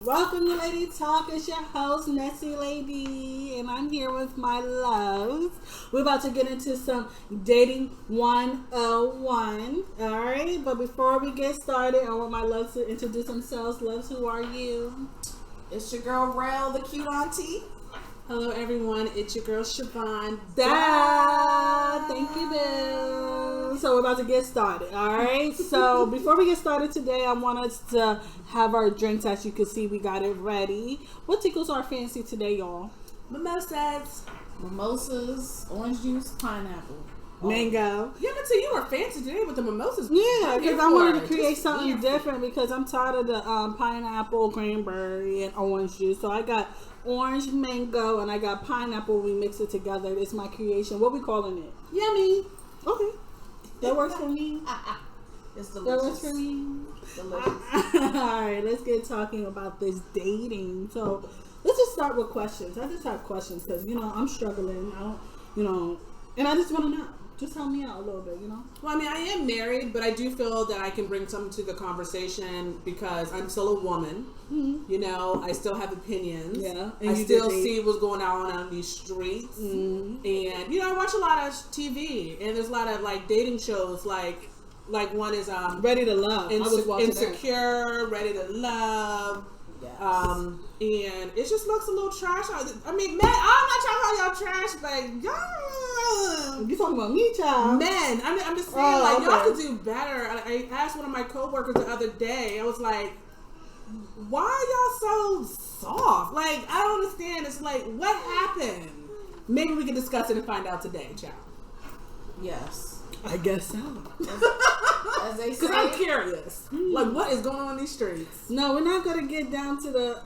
Welcome to Lady Talk. It's your host, Messy Lady, and I'm here with my loves. We're about to get into some dating 101. Alright, but before we get started, I want my loves to introduce themselves. Loves, who are you? It's your girl, Rel, the cute auntie. Hello, everyone. It's your girl, Siobhan. Thank you, Bill. So we're about to get started, all right? So before we get started today, I want us to have our drinks. As you can see, we got it ready. What tickles our fancy today, y'all? Mimosas, orange juice, pineapple. Mango. Yeah, but you were fancy today with the mimosas. Yeah, because I wanted to create something different because I'm tired of the pineapple, cranberry, and orange juice. So I got orange, mango, and I got pineapple. We mix it together. It's my creation. What we calling it? Yummy. Okay. That works for me. It's That delicious. works for me. Delicious. Alright, let's get talking about this dating. So let's just start with questions. I just have questions because, I'm struggling. I don't, and I just want to know. Just help me out a little bit, Well, I mean, I am married, but I do feel that I can bring something to the conversation because I'm still a woman. Mm-hmm. I still have opinions. Yeah. I still see what's going on these streets. Mm-hmm. And, I watch a lot of TV, and there's a lot of, dating shows, like one is Ready to Love. I was watching Insecure, Ready to Love. Yes. And it just looks a little trash. I mean, man, I'm not trying to call y'all trash, but y'all. You talking about me, child? Men, I'm just saying, y'all okay. could do better. I asked one of my coworkers the other day. I was like, "Why are y'all so soft? I don't understand. It's what happened? Maybe we can discuss it and find out today, child. Yes. I guess so. As they say. Because I'm curious. What is going on in these streets? No, we're not going to get down to the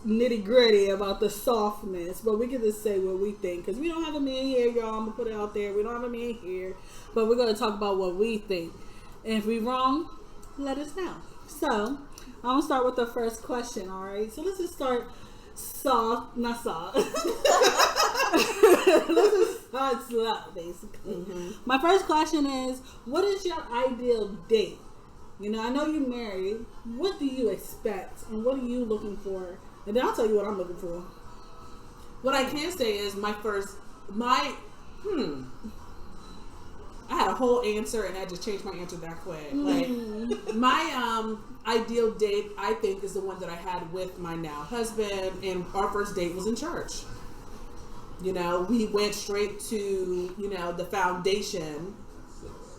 nitty gritty about the softness, but we can just say what we think. Because we don't have a man here, y'all. I'm going to put it out there. We don't have a man here, but we're going to talk about what we think. And if we're wrong, let us know. So, I'm going to start with the first question, all right? So, let's just start not soft. Let's just start slow, basically. Mm-hmm. My first question is, what is your ideal date? I know you're married. What do you expect? And what are you looking for? And then I'll tell you what I'm looking for. What I can say is I had a whole answer and I just changed my answer that quick. My ideal date, I think, is the one that I had with my now husband, and our first date was in church. We went straight to, the foundation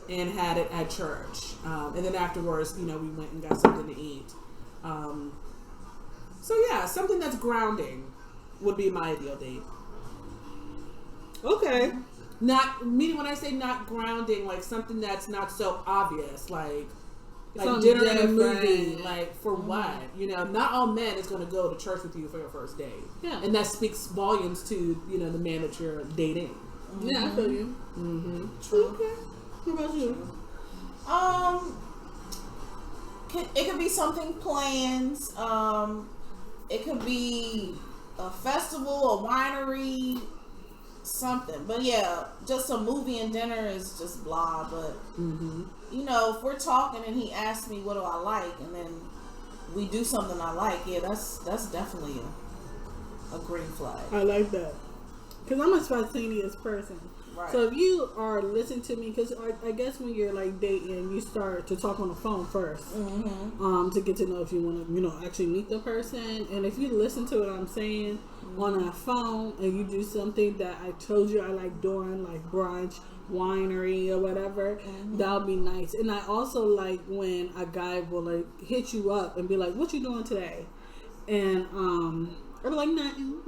and had it at church. And then afterwards, we went and got something to eat. So yeah, something that's grounding would be my ideal date. Okay. Not, meaning when I say not grounding, something that's not so obvious, like Something dinner and a movie, different. for what? Not all men is going to go to church with you for your first date. Yeah. And that speaks volumes to, the man that you're dating. Yeah, I feel you. Mm-hmm. True. Okay. What about you? It could be something plans. It could be a festival, a winery, something. But yeah, just a movie and dinner is just blah. But if we're talking and he asks me what do I like, and then we do something I like, yeah, that's definitely a green flag. I like that. Because I'm a spontaneous person. Right. So if you are listening to me, because I guess when you're dating, you start to talk on the phone first, to get to know if you want to, actually meet the person. And if you listen to what I'm saying on that phone, and you do something that I told you I like doing, like brunch, winery, or whatever, that'll be nice. And I also like when a guy will hit you up and be like, "What you doing today?" And or nothing,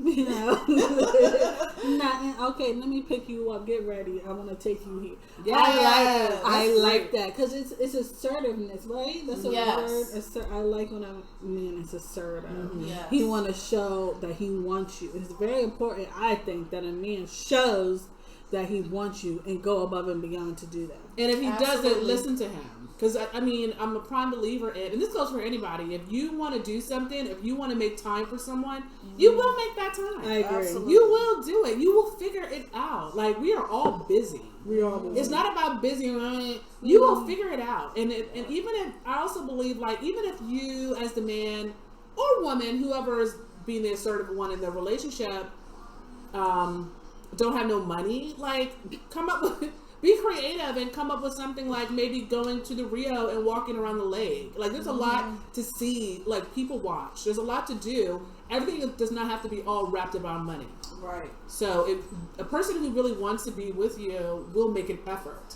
nothing. Okay, let me pick you up. Get ready. I want to take you here. Yes, I like that because it's assertiveness, right? That's a word. I like when a man is assertive. Yes. He want to show that he wants you. It's very important, I think, that a man shows that he wants you and go above and beyond to do that. And if he Absolutely. doesn't, listen to him. Because, I'm a prime believer in, and this goes for anybody, if you want to do something, if you want to make time for someone, you will make that time. I agree. Absolutely. You will do it. You will figure it out. We are all busy. We are busy. It's not about busy, right? You will figure it out. And even if, I also believe, even if you, as the man, or woman, whoever is being the assertive one in the relationship, don't have no money, like, come up with, be creative and come up with something like maybe going to the Rio and walking around the lake. Like, there's a lot to see, like, people watch. There's a lot to do. Everything does not have to be all wrapped around money. Right. So if a person who really wants to be with you will make an effort.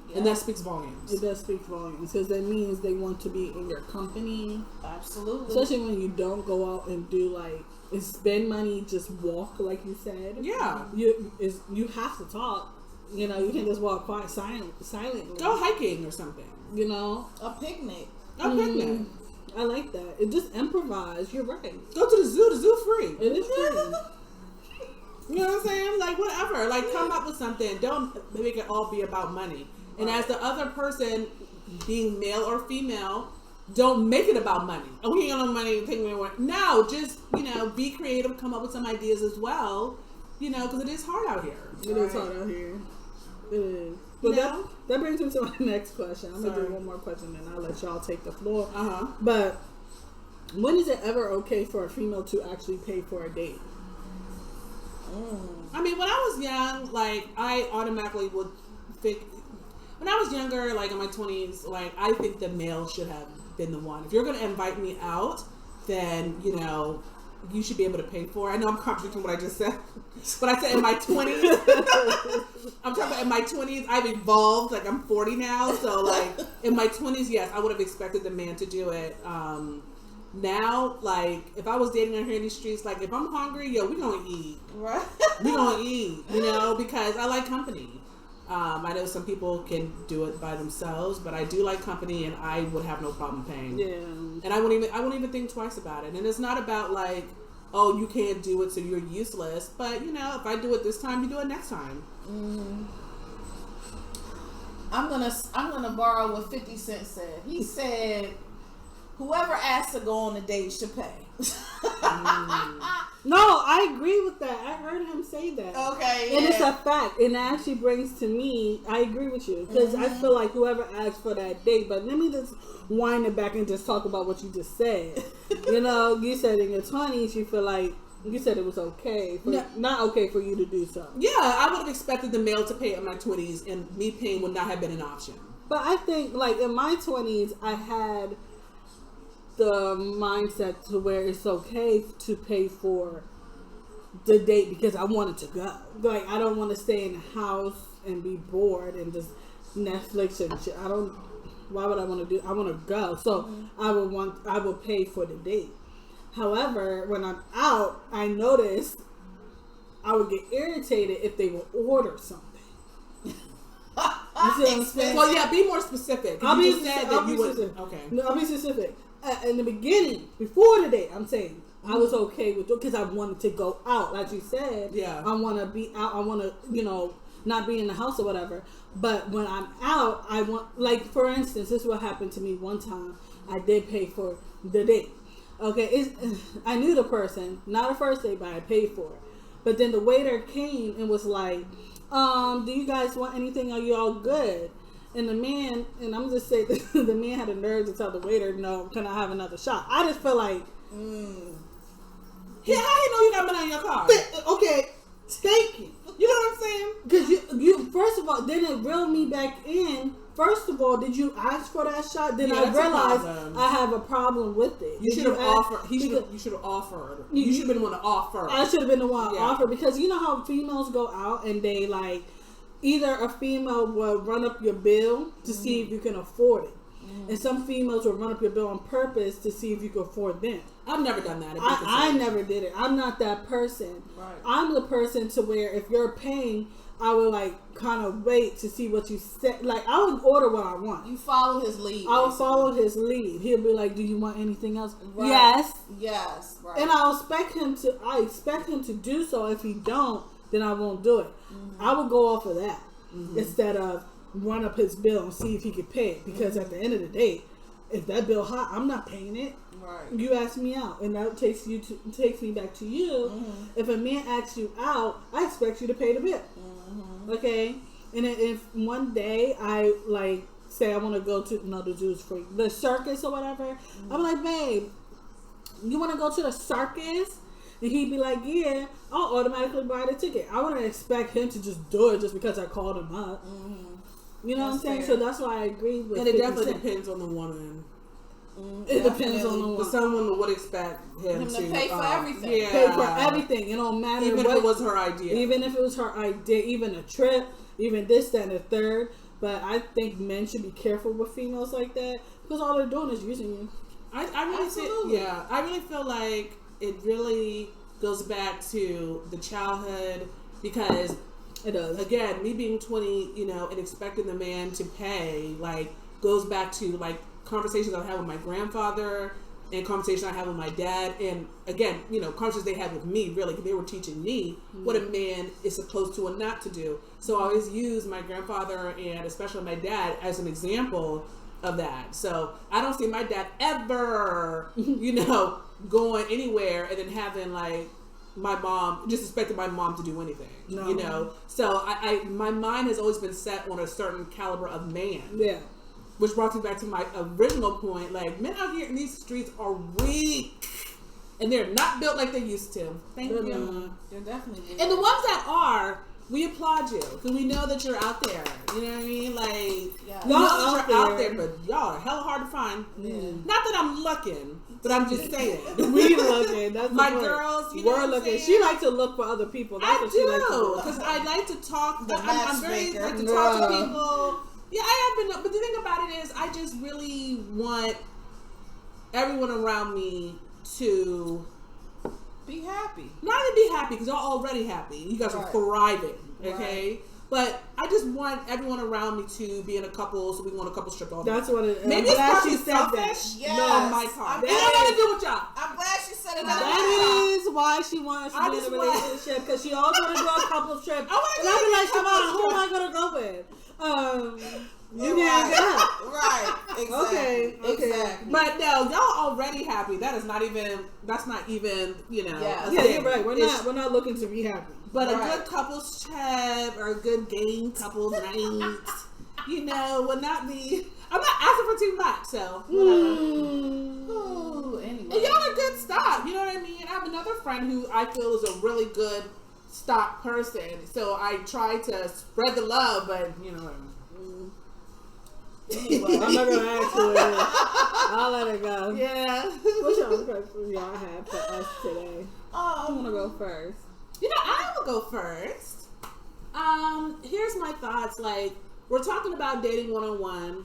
Yeah. And that speaks volumes. It does speak volumes because that means they want to be in your company. Absolutely. Especially when you don't go out and do like spend money, just walk like you said. Yeah. You have to talk. You know, you can just walk quiet, silently. Go hiking or something. You know, a picnic. A picnic. I like that. It just improvise. You're right. Go to the zoo. The zoo free. It is free. You know what I'm saying? Like, whatever. Like, come up with something. Don't make it all be about money. And as the other person, being male or female, don't make it about money. Oh, we ain't got no money. Take me away. No, just, you know, be creative. Come up with some ideas as well. You know, because it is hard out here. It is hard out here. It is. But that brings me to my next question. I'm going to do one more question and I'll let y'all take the floor. But when is it ever okay for a female to actually pay for a date? I mean, when I was young, like, I automatically would think, when I was younger, like in my 20s, like, I think the male should have been the one. If you're going to invite me out, then, you know, you should be able to pay for it. I know I'm contradicting what I just said, but I said in my 20s, I'm talking about in my 20s, I've evolved, like I'm 40 now, so like in my 20s, yes, I would have expected the man to do it. Now, like, if I was dating out here in these streets, like, if I'm hungry, yo, we gonna eat. Right. We gonna eat, you know, because I like company. I know some people can do it by themselves, but I do like company, and I would have no problem paying. Yeah. And I wouldn't even think twice about it. And it's not about like, oh, you can't do it, so you're useless. But you know, if I do it this time, you do it next time. I'm gonna borrow what 50 Cent said. He said, "Whoever asks to go on a date should pay." No, I agree with that. I heard him say that. Okay, and it's a fact, and it actually brings to me. I agree with you because I feel like whoever asks for that date. But let me just wind it back and just talk about what you just said. You know, you said in your 20s you feel like you said it was okay, not okay for you to do so. Yeah, I would have expected the male to pay in my 20s, and me paying would not have been an option. But I think, like, in my 20s, I had the mindset to where it's okay to pay for the date because I wanted to go. Like, I don't want to stay in the house and be bored and just Netflix and shit. Why would I want to do? I want to go. So I will pay for the date. However, when I'm out, I noticed I would get irritated if they would order something. Well, yeah, be more specific. I'll be specific. Okay. No, I'll be specific. In the beginning, before the date, I'm saying I was okay with it because I wanted to go out, like you said. Yeah. I want to be out. I want to, you know, not be in the house or whatever. But when I'm out, I want, like, for instance, this is what happened to me one time. I did pay for the date. Okay, I knew the person, not a first date, but I paid for it. But then the waiter came and was like, do you guys want anything? Are you all good? And the man, and I'm just saying, the man had the nerve to tell the waiter, no, can I have another shot? I just feel like, yeah, how you know you got money on your car? Okay, thank you. You know what I'm saying? Because you first of all, then it reeled me back in. First of all, did you ask for that shot? Then I realized I have a problem with it. You should have offered. You should have offered. You should have been the one to offer. I should have been the one to offer because you know how females go out and they like either a female will run up your bill to see if you can afford it, and some females will run up your bill on purpose to see if you can afford them. I've never done that. I never did it. I'm not that person. Right. I'm the person to where if you're paying, I would like kind of wait to see what you said. Like I would order what I want. You follow his lead. I would follow his lead. He'll be like, "Do you want anything else?" Right. Yes. Yes. Right. And I expect him to do so. If he don't, then I won't do it. I would go off of that instead of run up his bill and see if he could pay it. Because at the end of the day, if that bill hot, I'm not paying it. Right. You ask me out, and that takes me back to you. If a man asks you out, I expect you to pay the bill. Okay, and if one day I like say I want to go to the zoo's free, the circus or whatever, I'm like, babe, you want to go to the circus? And he'd be like, yeah, I'll automatically buy the ticket. I wouldn't expect him to just do it just because I called him up. Mm-hmm. You know what I'm saying? Fair. So that's why I agree with. And it definitely depends on the woman. It depends on the woman. But someone would expect him to pay for everything. Yeah. Pay for everything. It don't matter. Even if it was her idea. Even if it was her idea. Even a trip. Even this, that, and the third. But I think men should be careful with females like that because all they're doing is using you. I really feel like it really goes back to the childhood because it does. Again, me being 20, and expecting the man to pay, like, goes back to like conversations I had with my grandfather and conversations I had with my dad, and again, conversations they had with me. Really, they were teaching me what a man is supposed to and not to do. So I always use my grandfather and especially my dad as an example of that. So I don't see my dad ever, going anywhere and then having like my mom, just expecting my mom to do anything, So I my mind has always been set on a certain caliber of man. Yeah. Which brought me back to my original point. Like, men out here in these streets are weak. And they're not built like they used to. Thank you. They're definitely weak. And the ones that are, we applaud you. Because we know that you're out there. You know what I mean? Like, we know that you're out there, but y'all are hella hard to find. Yeah. Not that I'm looking, but I'm just saying. We looking. That's my girls, we're looking. She likes to look for other people. That's what she likes to do. Because I like to talk. I'm very like to talk to people. Yeah, I have been, but the thing about it is, I just really want everyone around me to be happy. Not to be happy, because y'all already happy. You guys are thriving, okay? Right. But I just want everyone around me to be in a couple, so we go on a couple trip all day. That's what it is. Maybe it's probably selfish. Yes. No, on my part. It don't want to do with y'all. I'm glad she said it. That is why she wants to be in a relationship, because she always want to do a couple trips. And I be like, Shimon, who am I going to go with? You can't go. Right. Exactly. Okay. Exactly. But no, y'all already happy. That's not even, Yeah, you're right. We're not looking to be happy. But a good couples trip or a good game couples night, would not be, I'm not asking for too much, so Ooh, anyway. And y'all are good stock, you know what I mean? I have another friend who I feel is a really good stock person, so I try to spread the love, but Anyway, I'm not gonna ask you it. I'll let it go. Yeah. What's your question y'all have for us today? I wanna go first. I will go first. Here's my thoughts. Like, we're talking about dating 101.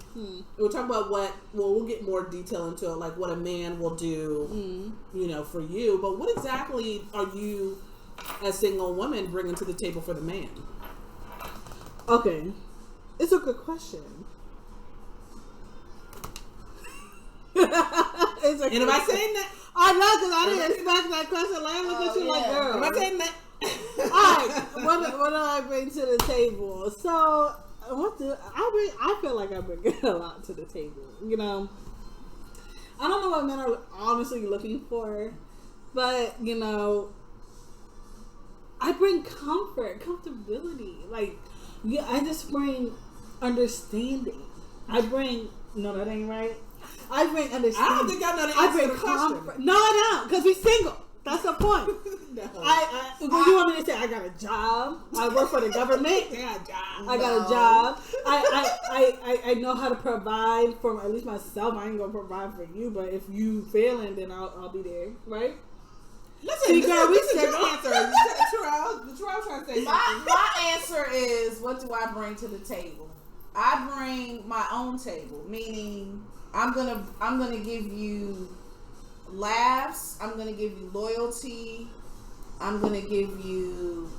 We're talking about we'll get more detail into it, like what a man will do, for you. But what exactly are you, as single woman, bringing to the table for the man? Okay, it's a good question. And am I saying that? I know, because I didn't expect that question. Like, I look at you like, girl. Am I saying that? Alright, what do I bring to the table? So, I feel like I bring a lot to the table. I don't know what men are honestly looking for, but I bring comfortability. Like, I just bring understanding. No, that ain't right. I bring understanding. I don't think I know the answer to the question. No, I don't, because we single. That's the point. No. What you want me to say? I got a job. I work for the government. I got a job. I know how to provide for at least myself. I ain't gonna provide for you, but if you failing, then I'll be there, right? Listen, girl, we said your answer. Terrell trying to say my answer is, what do I bring to the table? I bring my own table, meaning I'm gonna give you laughs. I'm gonna give you loyalty. I'm gonna give you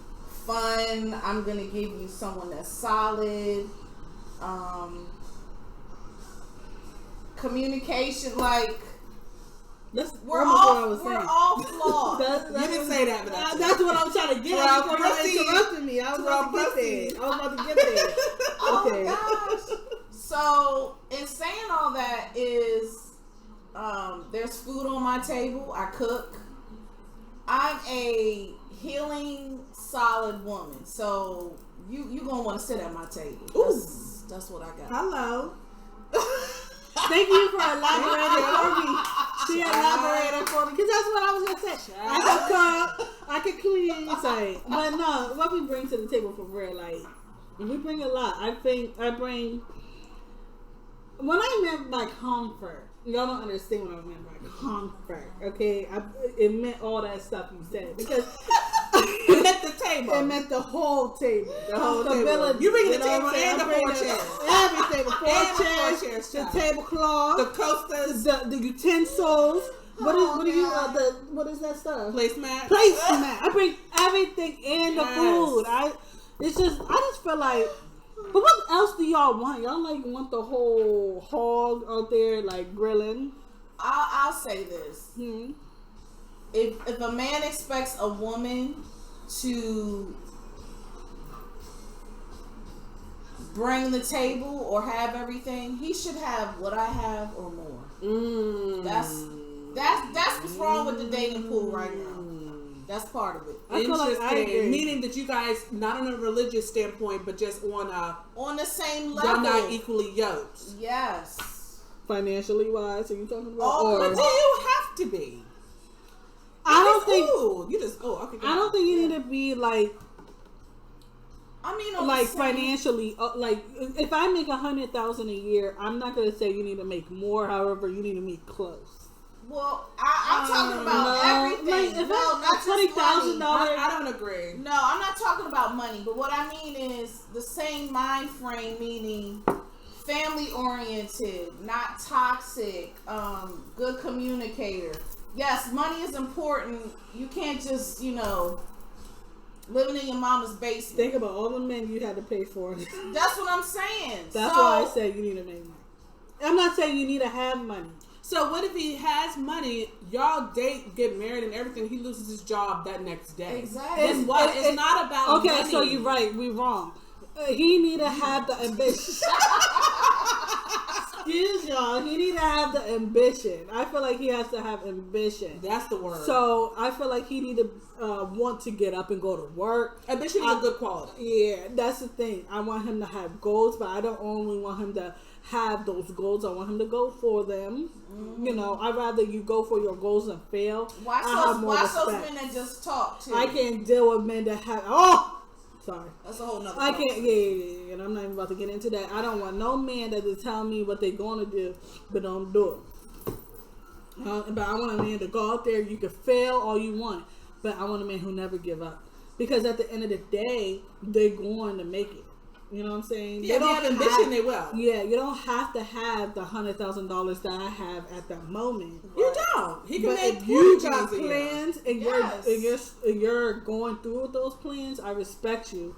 fun. I'm gonna give you someone that's solid. Communication, like. We're all flawed. You didn't say that, but that's what I was trying to get at. You interrupted me. I was about to get there. Okay. Oh gosh. So, in saying all that is, there's food on my table. I cook. I'm a healing, solid woman. So you gonna want to sit at my table. That's what I got. Hello. Thank you for elaborating for me. She elaborated for me because that's what I was gonna say. I could cook, I could clean, but no, what we bring to the table for real, like we bring a lot. I think I bring. When I meant by comfort, y'all don't understand what I meant by comfort. Okay, it meant all that stuff you said because it meant the table. It meant the whole table. The whole table. You bring the table and the 4 chairs. Everything. The 4 chairs, the tablecloth, the coasters, the utensils. What is that stuff? Placemat. I bring everything in the food. I just feel like. But what else do y'all want? Y'all like want the whole hog out there like grilling? I'll say this. Hmm. If a man expects a woman to bring the table or have everything, he should have what I have or more. That's what's wrong with the dating pool right now. That's part of it. I feel like I agree. Meaning that you guys, not on a religious standpoint, but just on the same level. Y'all not equally yoked. Yes. Financially wise, are you talking about? But do you have to be? I don't think okay. I don't think you need to be like. I mean, like financially, like if I make $100,000 a year, I'm not gonna say you need to make more. However, you need to meet close. Well, I'm talking about everything. Like, not $20,000. I don't agree. No, I'm not talking about money. But what I mean is the same mind frame, meaning family oriented, not toxic, good communicator. Yes, money is important. You can't just, living in your mama's basement. Think about all the men you had to pay for. That's what I'm saying. That's why I said you need to make money. I'm not saying you need to have money. So what if he has money, y'all date, get married and everything, he loses his job that next day? Exactly. It's not about money. Okay, so you're right. We're wrong. He need to have the ambition. Excuse y'all. He need to have the ambition. I feel like he has to have ambition. That's the word. So I feel like he need to want to get up and go to work. Ambition is a good quality. Yeah, that's the thing. I want him to have goals, but I don't only want him to have those goals. I want him to go for them. Mm-hmm. I'd rather you go for your goals and fail. Watch those men that just talk too. I can't deal with men that have. Sorry. That's a whole nother I can't, yeah, and I'm not even about to get into that. I don't want no man that will tell me what they're going to do, but don't do it. But I want a man to go out there. You can fail all you want, but I want a man who never give up. Because at the end of the day, they're going to make it. You know what I'm saying? Yeah, they have ambition, they will. Yeah, you don't have to have the $100,000 that I have at that moment. You don't. He can make if you got plans and you're going through with those plans, I respect you.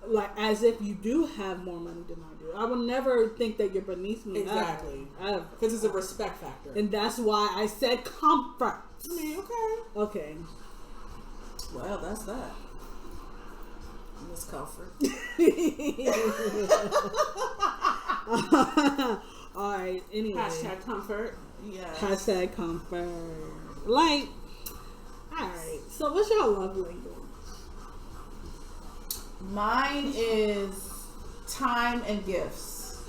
Like as if you do have more money than I do. I would never think that you're beneath me. Exactly. Because it's a respect factor. And that's why I said comfort. I mean, okay. Well, that's that. Miss Comfort. All right. Anyway. Hashtag comfort. Yeah. Hashtag comfort. Like. All right. So, what's your love language? Mine is time and gifts.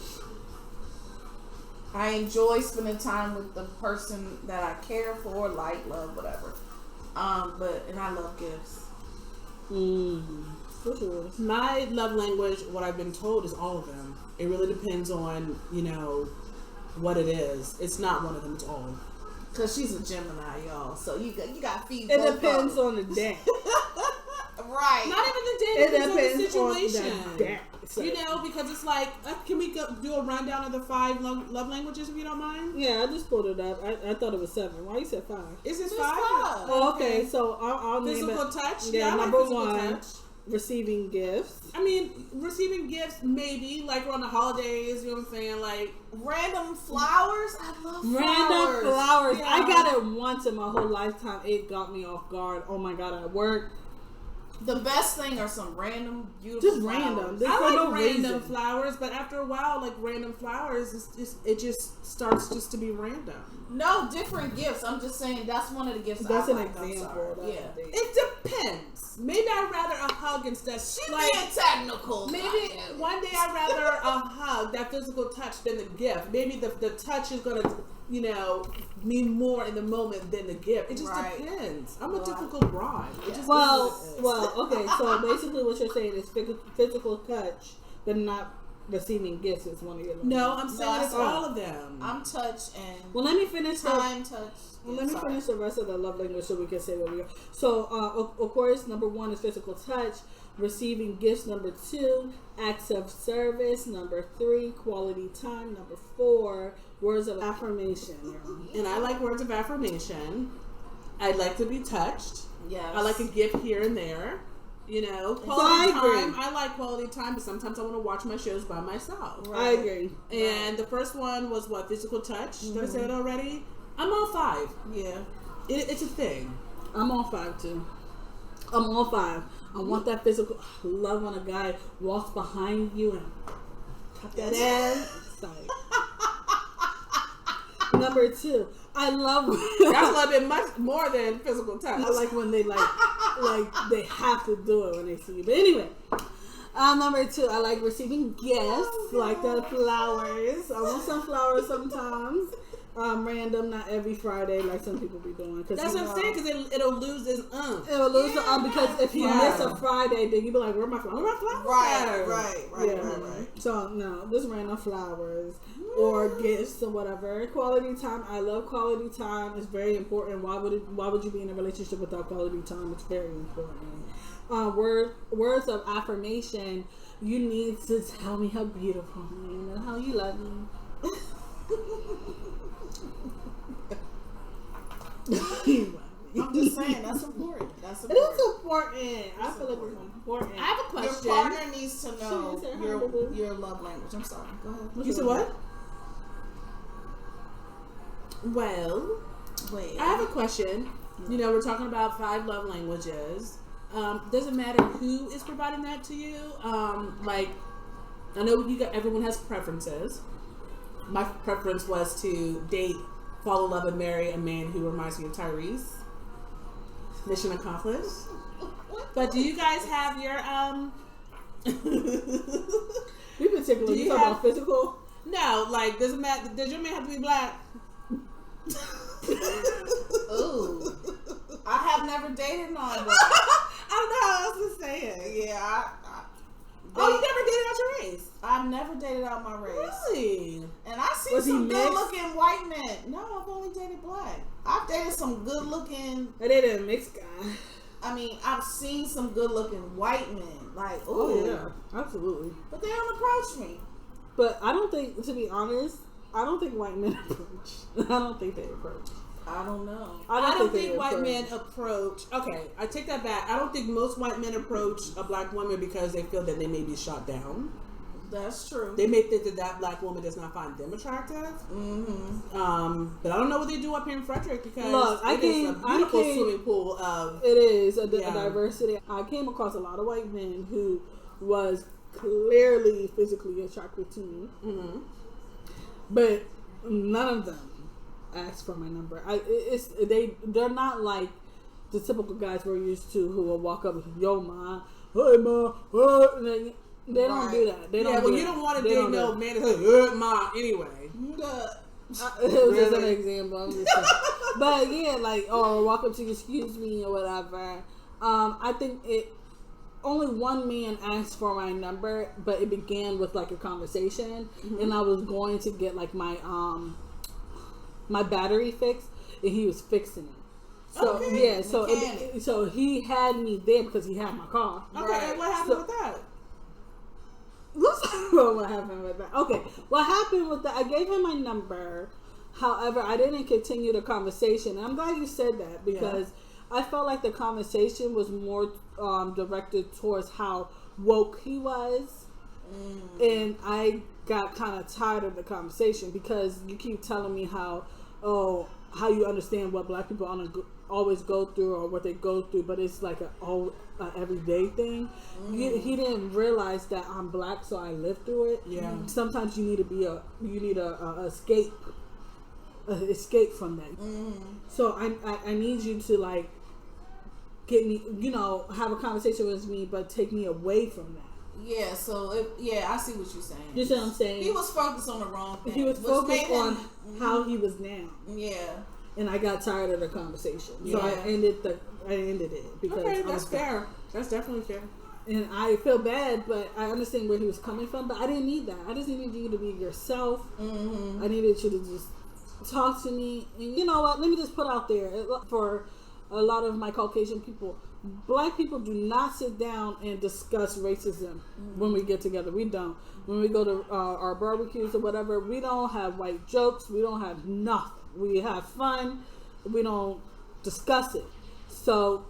I enjoy spending time with the person that I care for, like, love, whatever. And I love gifts. My love language, what I've been told, is all of them. It really depends on, what it is. It's not one of them, it's all. Because she's a Gemini, y'all. So you got to feed It both depends on the day. Right. Not even the day. It depends on the situation. On the day. Because it's like, can we do a rundown of the 5 love languages if you don't mind? Yeah, I just pulled it up. I thought it was 7. Why you said 5? Is it 5? Oh, okay. So I'll name it. Physical touch. Yeah, like number 1. Touch. Receiving gifts. I mean, receiving gifts maybe like around the holidays. You know what I'm saying? Like random flowers. I love random flowers. Yeah. I got it once in my whole lifetime. It got me off guard. Oh my god! At work. The best thing are some random, beautiful just flowers. Random. I like random flowers, but after a while, like random flowers, it just starts just to be random. No, different gifts. I'm just saying that's one of the gifts. That's I an like. example. Yeah, it depends. Maybe I'd rather a hug instead. She like, being technical. Maybe one day I'd rather a hug, that physical touch, than the gift. Maybe the touch is gonna mean more in the moment than the gift. It just Right. depends. I'm a difficult broad. It just is Well, what it is. well, okay. So basically, what you're saying is physical touch, but not receiving gifts is one of your. No, I'm saying No, it's all of them. I'm touch and Well, let me finish. time touch. Well, let me finish the rest of the love language so we can say where we go. So, of course, number 1 is physical touch. Receiving gifts. Number 2, acts of service. Number 3, quality time. Number 4, words of affirmation. And I like words of affirmation. I'd like to be touched. Yes. I like a gift here and there. Quality I agree. time. I like quality time, but sometimes I want to watch my shows by myself. Right. I agree. And the first one was what? Physical touch. Did I say that already? I'm on 5. Yeah. It's a thing. I'm on 5 too. I'm on 5. I want that physical. I love when a guy walks behind you and tap that ass. Sorry. Number 2, I love. That's a little bit much more than physical touch. I like when they like they have to do it when they see you. But anyway, number 2, I like receiving gifts like the flowers. I want some flowers sometimes. Random, not every Friday like some people be doing. Cause That's what I'm saying, because it'll lose its It'll lose the because if you miss a Friday, then you be like, where my flowers? Where my flowers? Right. So no, just random flowers or gifts or whatever. Quality time. I love quality time. It's very important. Why would you be in a relationship without quality time? It's very important. Words of affirmation. You need to tell me how beautiful I am and how you love me. I'm just saying that's important. That's It important. is important. I feel like it's important. I have a question. Your partner needs to know She said hi, boo-boo. your love language. I'm sorry. Go ahead. You said what? Well, Wait. I have a question. We're talking about 5 love languages. Doesn't matter who is providing that to you. Like, I know everyone has preferences. My preference was to date, fall in love, and marry a man who reminds me of Tyrese. Mission accomplished. But do you guys have your Be particular. Do You you talk have- about physical. No, like, doesn't matter. Does your man have to be black? Ooh. I have never dated none. But I don't know how else to say it. yeah, Oh, you never dated out your race? I've never dated out my race. Really? And I see Was he some mixed? good looking white men. No, I've only dated black. I've dated some good looking. I dated a mixed guy. I mean, I've seen some good looking white men. Like, ooh. Oh yeah, absolutely. But they don't approach me. But I don't think, to be honest, I don't think white men approach. I don't think they approach. I don't know. I don't they think white approach. men approach. Okay, I take that back. I don't think most white men approach a black woman because they feel that they may be shot down. That's true. They may think that black woman does not find them attractive. Mm-hmm. But I don't know what they do up here in Frederick because Look, it is a beautiful swimming pool of. It is a Yeah. diversity. I came across a lot of white men who was clearly physically attracted to me, but none of them asked for my number. They're not like the typical guys we're used to who will walk up, yo ma, hey ma, they don't do that. They don't. Yeah, well, do you that. don't want to They date don't no do man that's like, ma, anyway. that. It was just an Really? example. I'm just saying. But yeah, like, or walk up to you, excuse me, or whatever. I think only one man asked for my number, but it began with like a conversation, and I was going to get like my my battery fixed, and he was fixing it. So Okay. yeah, so Mechanic. so he had me there because he had my car. Okay, Right. and what happened So- with that? Let's talk about what happened with that. Okay, what happened with that? I gave him my number. However, I didn't continue the conversation. I'm glad you said that because I felt like the conversation was more directed towards how woke he was, and I got kind of tired of the conversation because you keep telling me how you understand what black people always go through or what they go through, but it's like a everyday thing. He didn't realize that I'm black, so I live through it. Yeah. Sometimes you need a escape from that. So I need you to like get me, have a conversation with me, but take me away from that. Yeah, so I see what you're saying. You see what I'm saying? He was focused on the wrong thing. He was which focused made him- on how he was now. Yeah. And I got tired of the conversation, so Yeah. I ended it because Okay, I that's was fair. That's definitely fair. And I feel bad, but I understand where he was coming from. But I didn't need that. I just needed you to be yourself. Mm-hmm. I needed you to just talk to me. And you know what? Let me just put out there for a lot of my Caucasian people. Black people do not sit down and discuss racism when we get together. We don't. When we go to our barbecues or whatever, we don't have white jokes. We don't have nothing. We have fun. We don't discuss it. So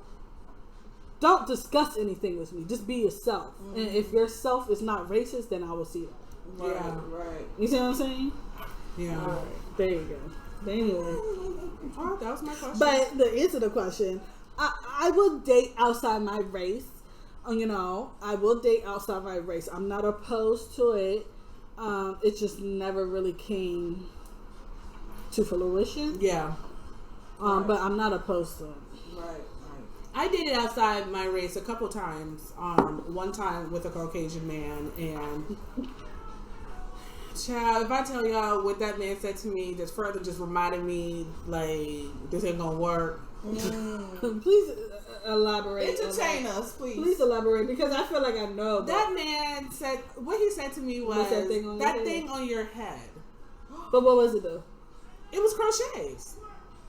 don't discuss anything with me. Just be yourself. And if your self is not racist, then I will see that. Right, Yeah. right. You see what I'm saying? Yeah. All right. There you go. But anyway. Oh, that was my question. But the answer to the question, I will date outside my race. You know, I will date outside my race. I'm not opposed to it. It just never really came to fruition. Yeah. But I'm not opposed to it. Right. I dated outside my race a couple times. One time with a Caucasian man, and child, if I tell y'all what that man said to me, just further just reminded me like this ain't gonna work. Please elaborate. Entertain us, please. Please elaborate because I feel like I know. That man said what he said to me was What's that thing on your head? thing on your head. But what was it though? It was crochets.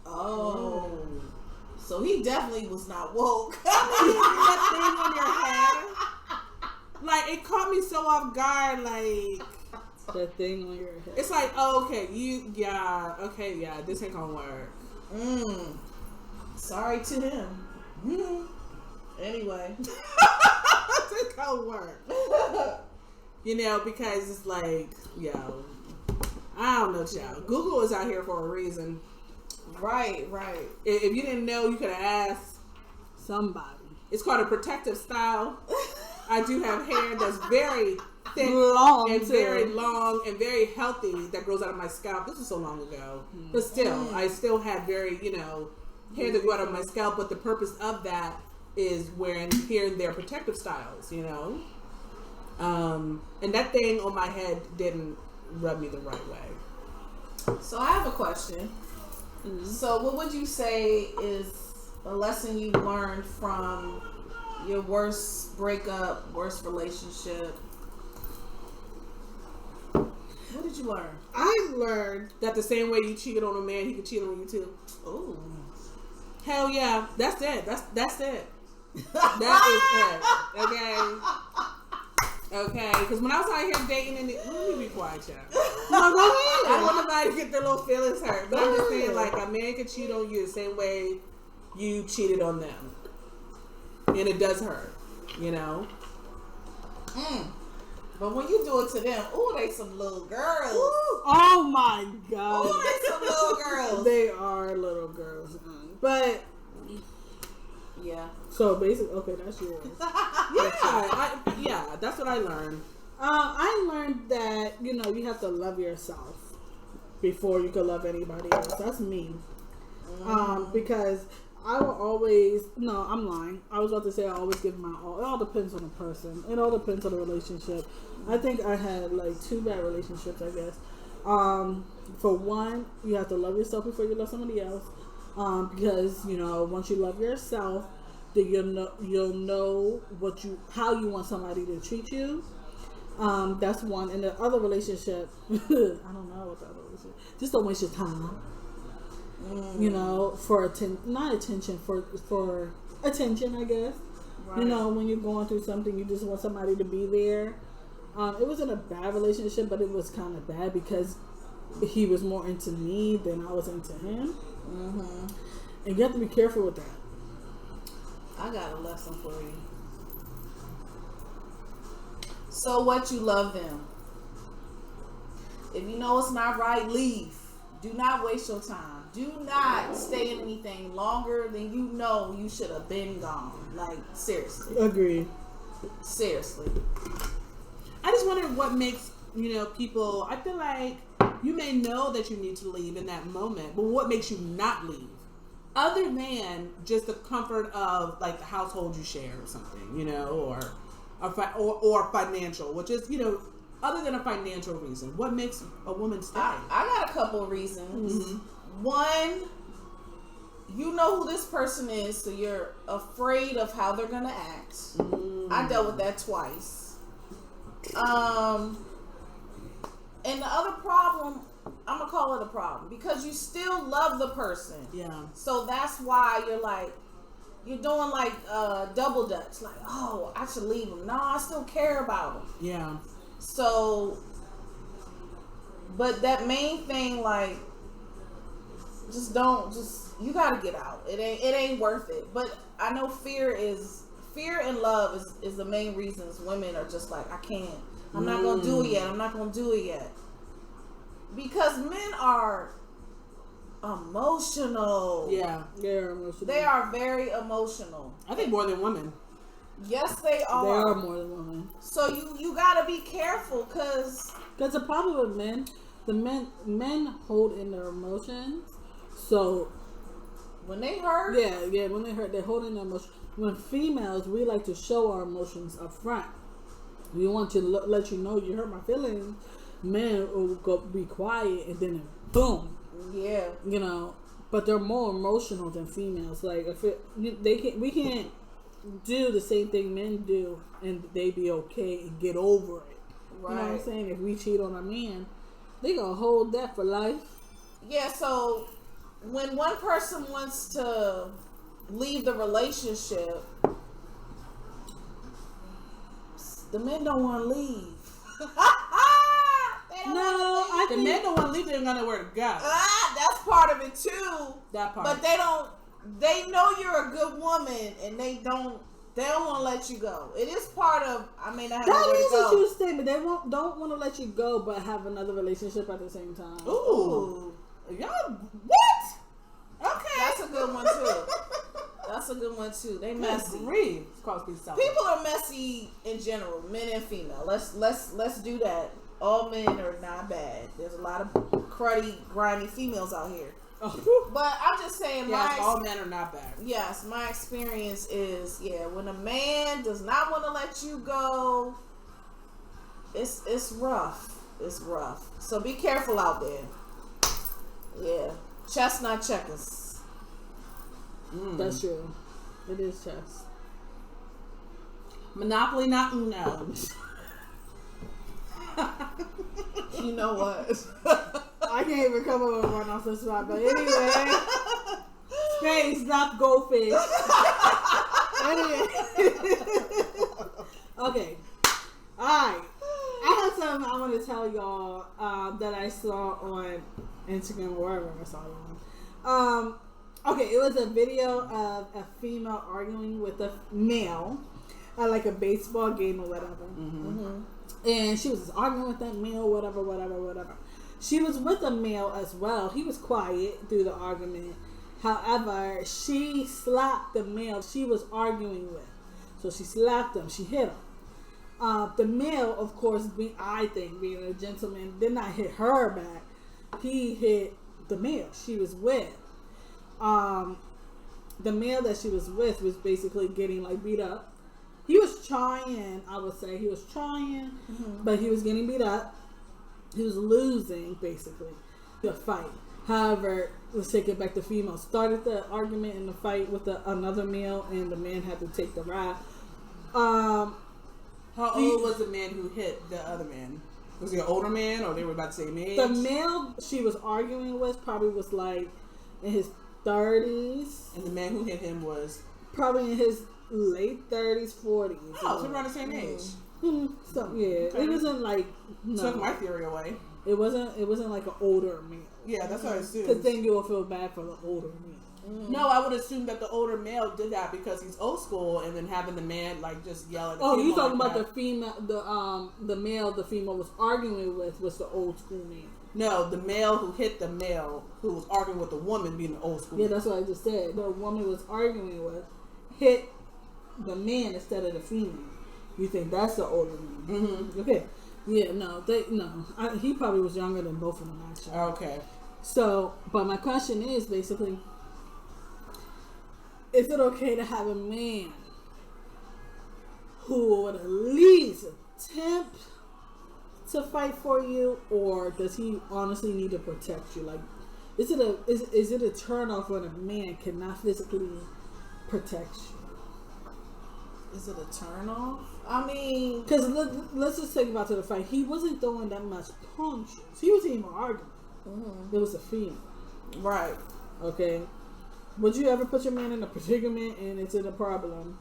Oh. So he definitely was not woke. That thing on your head. Like it caught me so off guard. Like That thing on your head. it's like, oh, okay, this ain't gonna work. Sorry to him. Anyway. This ain't gonna work. You know, because it's like, yo, I don't know, child. Google is out here for a reason. Right, right. If you didn't know, you could have asked. Somebody. It's called a protective style. I do have hair that's very thick Long, and too. very long and very healthy that grows out of my scalp. This was so long ago. But still, I still had very, hair that grew out of my scalp. But the purpose of that is wearing here and there protective styles, And that thing on my head didn't rub me the right way. So I have a question. So what would you say is a lesson you learned from your worst breakup, worst relationship? What did you learn? I learned That the same way you cheated on a man, he could cheat on you too. Ooh. Hell yeah, that's it. That's it. That is it. Okay. Because when I was out here dating, let me be quiet, child. I don't want nobody to get their little feelings hurt. But I'm just saying, like, a man can cheat on you the same way you cheated on them. And it does hurt, But when you do it to them, ooh, they some little girls. Oh my god. Ooh, they some little girls. They are little girls. But Yeah. so basically, okay, that's yours. Yeah, that's what I learned. I learned that you have to love yourself before you can love anybody else. That's me. Because I will always. No, I'm lying. I was about to say I always give my all. It all depends on the person. It all depends on the relationship. I think I had like 2 bad relationships, I guess. For one, you have to love yourself before you love somebody else. Because once you love yourself, then you'll know how you want somebody to treat you. That's one. And the other relationship, I don't know what the other relationship. Just don't waste your time. For not attention, for attention, I guess. Right. When you're going through something, you just want somebody to be there. It wasn't a bad relationship, but it was kind of bad because he was more into me than I was into him. And you have to be careful with that. I got a lesson for you. So what, you love them. If you know it's not right, leave. Do not waste your time. Do not stay in anything longer than you should have been gone. Like, seriously. Agreed. Seriously. I just wonder what makes, people, I feel like you may know that you need to leave in that moment, but what makes you not leave? Other than just the comfort of, like, the household you share or something, or or financial, which is, other than a financial reason, what makes a woman stay? I got a couple of reasons. Mm-hmm. One, you know who this person is, so you're afraid of how they're gonna act. Mm-hmm. I dealt with that twice. And the other problem, I'm gonna call it a problem, because you still love the person. Yeah. So that's why you're doing like double dutch. Like, oh, I should leave him. No, I still care about him. Yeah. So, but that main thing, like, you gotta get out. It ain't worth it. But I know fear and love is the main reasons women are just like, I can't. I'm not gonna do it yet. I'm not gonna do it yet. Because men are emotional. Yeah, they're emotional. They are very emotional. I think more than women. Yes, they are. They are more than women. So you gotta be careful, because the problem with men hold in their emotions. So when they hurt, when they hurt, they hold in their emotions. When females, we like to show our emotions up front. We want to let you know you hurt my feelings. Men will go be quiet, and then boom. Yeah. But they're more emotional than females. Like we can't do the same thing men do, and they be okay and get over it. Right. You know what I'm saying? If we cheat on a man, they gonna hold that for life. Yeah. So when one person wants to leave the relationship, the men don't want to leave. The men don't want to leave. They don't know where to go. That's part of it too. That part. But they don't. They know you're a good woman, and they don't want to let you go. It is part of. I mean, I have nowhere to go. That is a true statement. They don't want to let you go, but have another relationship at the same time. Ooh. Y'all, what? Okay. That's a good one too. They messy. People are messy in general, men and female. Let's do that. All men are not bad. There's a lot of cruddy, grimy females out here. But I'm just saying, all men are not bad. Yes, my experience is, when a man does not want to let you go, it's rough. It's rough. So be careful out there. Yeah, chess not checkers. That's true. It is chess. Monopoly not Uno. You know what? I can't even come up with one off the spot, but anyway. Space, not goldfish. Anyway. Okay. Alright. I have something I want to tell y'all that I saw on Instagram or wherever I saw it on. Okay, it was a video of a female arguing with a male at like a baseball game or whatever. And she was just arguing with that male, whatever. She was with a male as well. He was quiet through the argument. However, she slapped the male she was arguing with. So she slapped him. She hit him. The male, of course, being a gentleman, did not hit her back. He hit the male she was with. The male that she was with was basically getting like beat up. He was trying, I would say. He was trying, but he was getting beat up. He was losing, basically, the fight. However, let's take it back to female. Started the argument in the fight with another male, and the man had to take the ride. How old was the man who hit the other man? Was he an older man, or they were about the same age? The male she was arguing with probably was like in his 30s. And the man who hit him was? Probably in his late 30s, 40s. Oh, so around the same age. So yeah, okay. It wasn't like took my theory away. It wasn't like an older male. Yeah, that's what I assumed. Because then you will feel bad for the older male. No, I would assume that the older male did that because he's old school, and then having the man like just yell at the female. You talking about the female, the male the female was arguing with was the old school man. No, the male who hit the male who was arguing with the woman being the old school. Yeah, that's what I just said. The woman was arguing with hit the man instead of the female. You think that's the older man? Okay. Yeah, he probably was younger than both of them actually. Okay. So, but my question is basically, is it okay to have a man who would at least attempt to fight for you, or does he honestly need to protect you? Like, is it a turn off when a man cannot physically protect you? Is it a turn off? I mean, because let's just take about to the fight. He wasn't throwing that much punches. He was even arguing. It was a female, right? Okay. Would you ever put your man in a predicament and it's in a problem?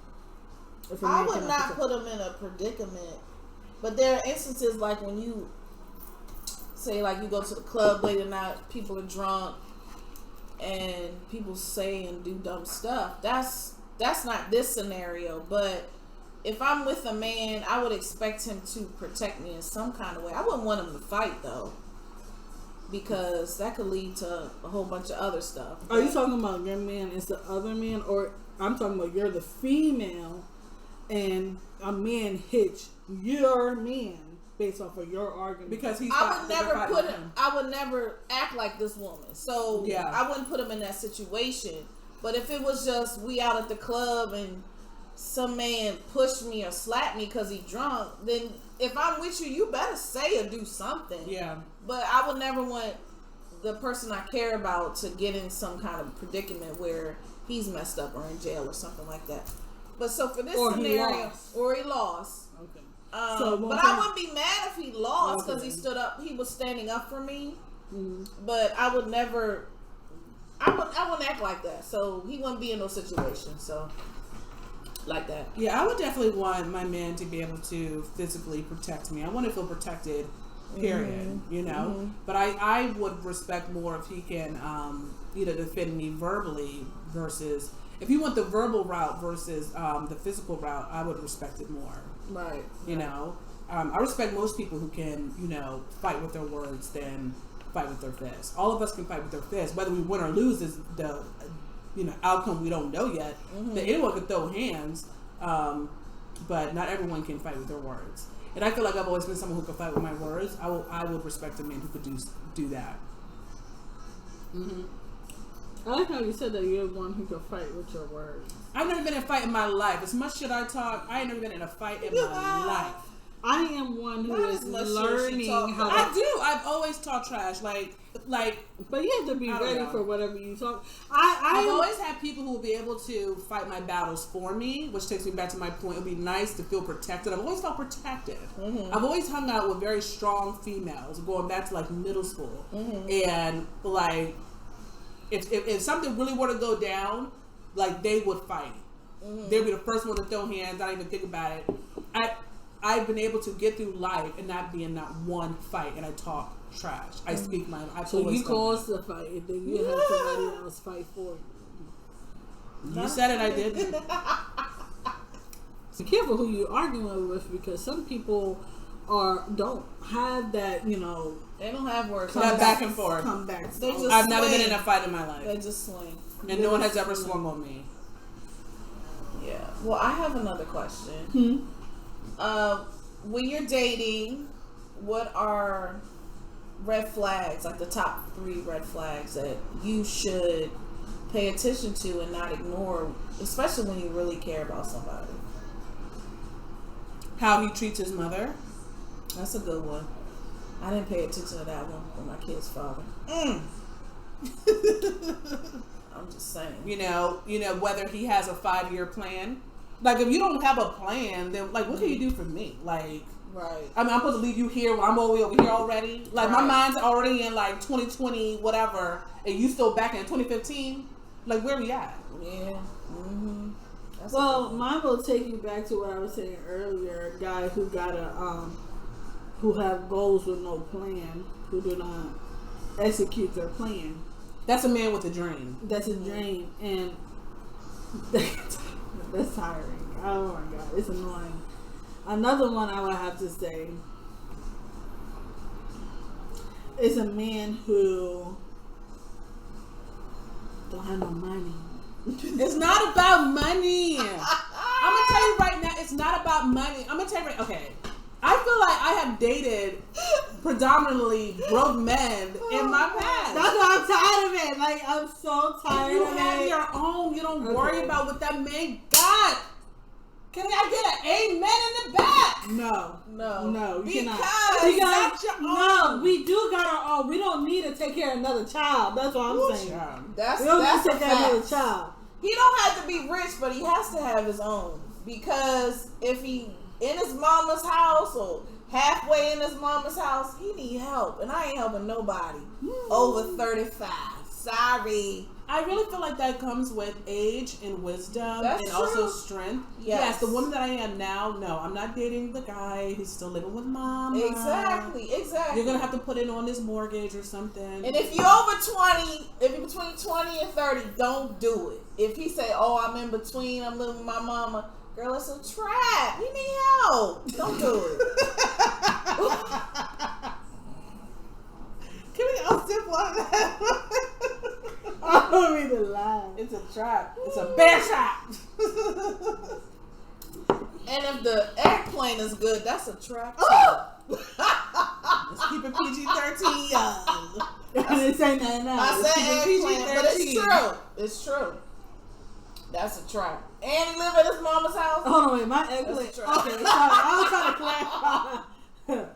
I would not put him in a predicament. But there are instances like when you say, like, you go to the club late at night, people are drunk, and people say and do dumb stuff. That's not this scenario. But if I'm with a man, I would expect him to protect me in some kind of way. I wouldn't want him to fight, though, because that could lead to a whole bunch of other stuff. Are you talking about your man is the other man, or I'm talking about you're the female and a man hits your man based off of your argument? Because he's I would never act like this woman. So yeah. I wouldn't put him in that situation. But if it was just we out at the club and some man pushed me or slapped me because he drunk, then if I'm with you, you better say or do something. Yeah. But I would never want the person I care about to get in some kind of predicament where he's messed up or in jail or something like that. But so for this scenario, he lost. Okay. But I wouldn't be mad if he lost because he stood up. He was standing up for me. Mm-hmm. But I would never. I wouldn't act like that. So he wouldn't be in those situations. So like that. Yeah, I would definitely want my man to be able to physically protect me. I want to feel protected. Period. You know. Mm-hmm. But I would respect more if he can defend me verbally versus. If you want the verbal route versus the physical route, I would respect it more. Right. You know, I respect most people who can, fight with their words than fight with their fists. All of us can fight with their fists. Whether we win or lose is the, outcome we don't know yet. Mm-hmm. That anyone can throw hands, but not everyone can fight with their words. And I feel like I've always been someone who can fight with my words. I would respect a man who could do that. Mm-hmm. I like how you said that you're one who can fight with your words. I've never been in a fight in my life. As much shit I talk, I ain't never been in a fight in my life. I am one who is learning how. I do. I've always talked trash, like. But you have to be ready for whatever you talk. I've always had people who will be able to fight my battles for me, which takes me back to my point. It would be nice to feel protected. I've always felt protected. Mm-hmm. I've always hung out with very strong females, going back to like middle school, and like. If something really were to go down, like they would fight. Mm-hmm. They'd be the first one to throw hands. I don't even think about it. I've been able to get through life and not be in not one fight. And I talk trash. I speak my. So you caused the fight, and then you had somebody else fight for you. You said it. I did. Be careful who you're arguing with, because some people don't have that. They don't have words. That back and forth. Come back. I've never been in a fight in my life. They just swing. And no one has ever swung on me. Yeah. Well, I have another question. When you're dating, what are red flags, like the top 3 red flags that you should pay attention to and not ignore, especially when you really care about somebody? How he treats his mother. That's a good one. I didn't pay attention to that one with my kid's father. I'm just saying. Whether he has a 5-year plan. Like, if you don't have a plan, then, like, what can you do for me? Like, right. I mean, I'm supposed to leave you here while I'm all the way over here already. Like, my mind's already in, like, 2020, whatever, and you still back in 2015. Like, where we at? Yeah. Mm-hmm. Well, mine will take you back to what I was saying earlier. A guy who got who have goals with no plan, who do not execute their plan. That's a man with a dream. That's a dream, and that's tiring. Oh my god, it's annoying. Another one I would have to say is a man who don't have no money. It's not about money. I'm gonna tell you right now, it's not about money. I'm gonna tell you okay. I feel like I have dated predominantly broke men in my past. That's why I'm tired of it. Like, I'm so tired of it. You have your own. You don't worry about what that man got. Can I get an amen in the back? No, you cannot. Because we do got our own. We don't need to take care of another child. That's what I'm saying. That's we don't need to a take care of fact. another child. He don't have to be rich, but he has to have his own. Because if he in his mama's house or halfway in his mama's house, he need help. And I ain't helping nobody over 35. Sorry. I really feel like that comes with age and wisdom That's and true. also strength. Yes. The woman that I am now, no, I'm not dating the guy who's still living with mom. Exactly. You're gonna have to put it on his mortgage or something. And if you're over 20, if you're between 20 and 30, don't do it. If he say, "Oh, I'm in between, I'm living with my mama," girl, it's a trap. He need help. Don't do it. Can we all sip on that? I don't mean to lie. It's a trap. It's a bear trap. And if the airplane is good, that's a trap. Let's keep it PG-13, y'all. I didn't say nothing I else. said airplane, but it's PG-13. true. It's true. That's a trap. And he live at his mama's house. Hold on, wait, my eggplant. That's a Okay, trap. sorry, I was trying to clarify.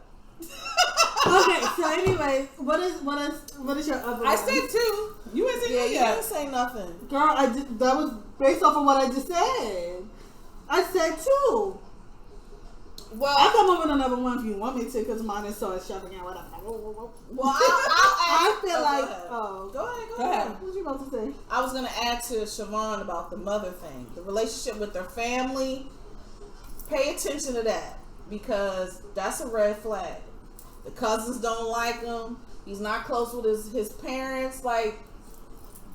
Okay, so anyway, what is your other? I one? said two. You ain't Yeah, said you yet. didn't say nothing. Girl, that was based off of what I just said. I said two. Well, I'll come up with another one if you want me to, because mine is so extravagant. Whatever. well, I'll I feel like. go ahead. Go ahead. What you about to say? I was gonna add to Siobhan about the mother thing, the relationship with their family. Pay attention to that because that's a red flag. The cousins don't like him. He's not close with his parents. Like,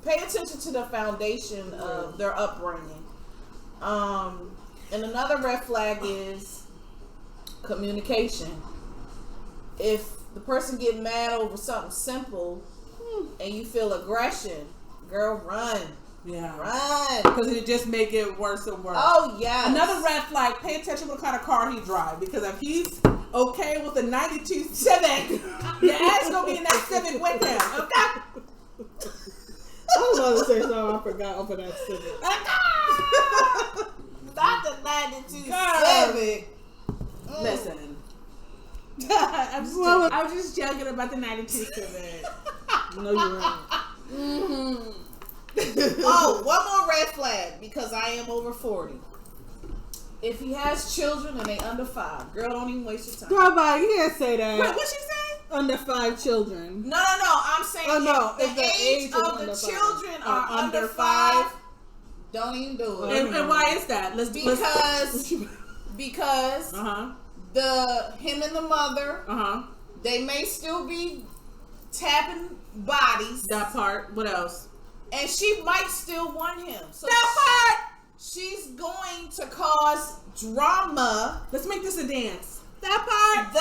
pay attention to the foundation of their upbringing. And another red flag is communication. If the person get mad over something simple and you feel aggression, girl, run. Yeah. Run. Because it just make it worse and worse. Oh, yes. Another red flag, pay attention to what kind of car he drives. Because if he's okay with a 92 Civic, your ass gonna be in that Civic with him. Okay? I was about to say something. I forgot over that civic. Not the 92 God. Civic. Listen. I was just joking about the 92 Civic. No, you're right. Oh, one more red flag because I am over 40. If he has children and they under 5, girl, don't even waste your time. Girl, bye. You can't say that. Wait, what she say? Under 5 children. No. I'm saying if the age of the children are under 5, don't even do it. And why is that? Because him and the mother, they may still be tapping bodies. That part. What else? And she might still want him. So That part. she's going to cause drama. Let's make this a dance. That part.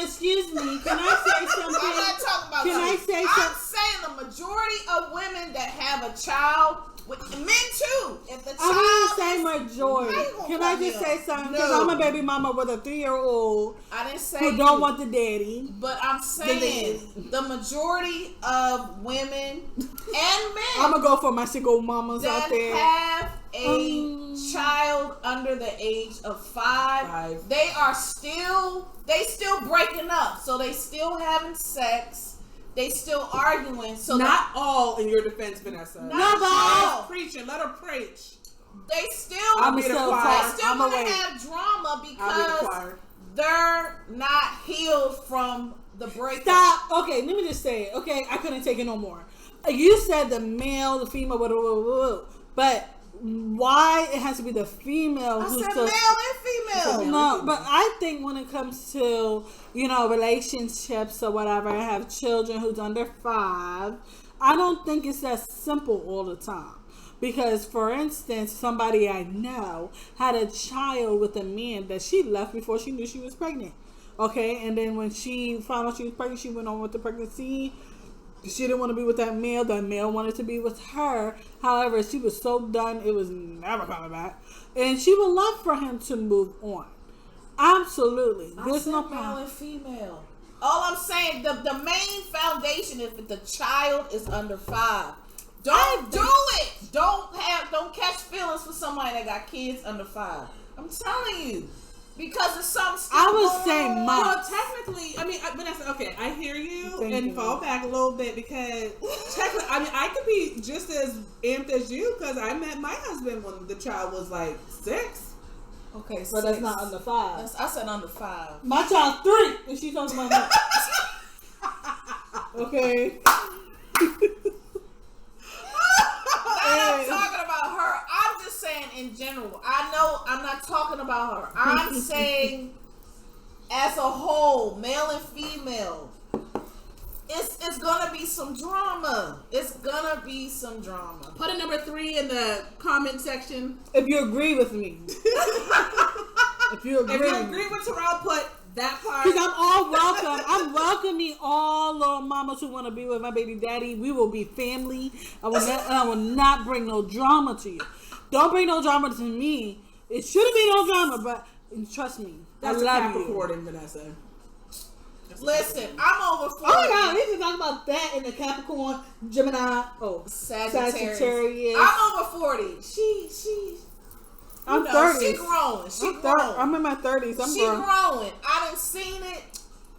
Excuse me. Can I say something? I'm not talking about Can I you. say I'm something? saying the majority of women that have a child, men too. If the I'm child gonna say majority. How you gonna Can call I me just up? say something? Because No. I'm a baby mama with a 3-year-old I didn't say who don't want the daddy. but I'm saying the majority of women and men I'm gonna go for my single mamas out that there. have a child under the age of 5, they still breaking up. So they still having sex. They still arguing. So Not all in your defense, Vanessa. Not all. Preaching. Let her preach. they still I'm be the still choir. they talk. still I'm gonna away. have drama I'll be the because choir. they're not healed from the breakup. Stop. Okay, let me just say it. Okay, I couldn't take it no more. You said the male, the female, but why it has to be the female I who's said the male and female. No, but I think when it comes to, relationships or whatever, I have children who's under 5, I don't think it's that simple all the time. Because, for instance, somebody I know had a child with a man that she left before she knew she was pregnant. Okay, and then when she found out she was pregnant, she went on with the pregnancy. She didn't want to be with that male. That male wanted to be with her. However, she was so done, it was never coming back. And she would love for him to move on. Absolutely. There's no male problem. and female. All I'm saying, the main foundation is that the child is under 5. Don't do it. Don't catch feelings for somebody that got kids under 5. I'm telling you. Because it's something I would say Well, months. technically, I mean, Vanessa, okay, I hear you Thank and you. fall back a little bit because technically, I mean, I could be just as amped as you because I met my husband when the child was like 6. Okay, But that's not under 5. I said under 5. My child's 3, and she's talking about that. Okay. I'm not talking about her. I'm just saying in general. I know I'm not talking about her. I'm saying as a whole, male and female. It's gonna be some drama. It's gonna be some drama. Put a number 3 in the comment section. If you agree with me. If you agree. If you agree with Terrell, put that part. Because I'm all welcome. I'm welcoming all little mamas who want to be with my baby daddy. We will be family. I will not bring no drama to you. Don't bring no drama to me. It shouldn't be no drama, but trust me. That's I a love Capricorn you. in Vanessa. Listen, I'm over 40. Oh my God, we should talk about that in the Capricorn, Gemini, Sagittarius. I'm over 40. I'm No, 30. she growing. She I'm growing. I'm in my 30s. I'm She growing. growing. I done seen it,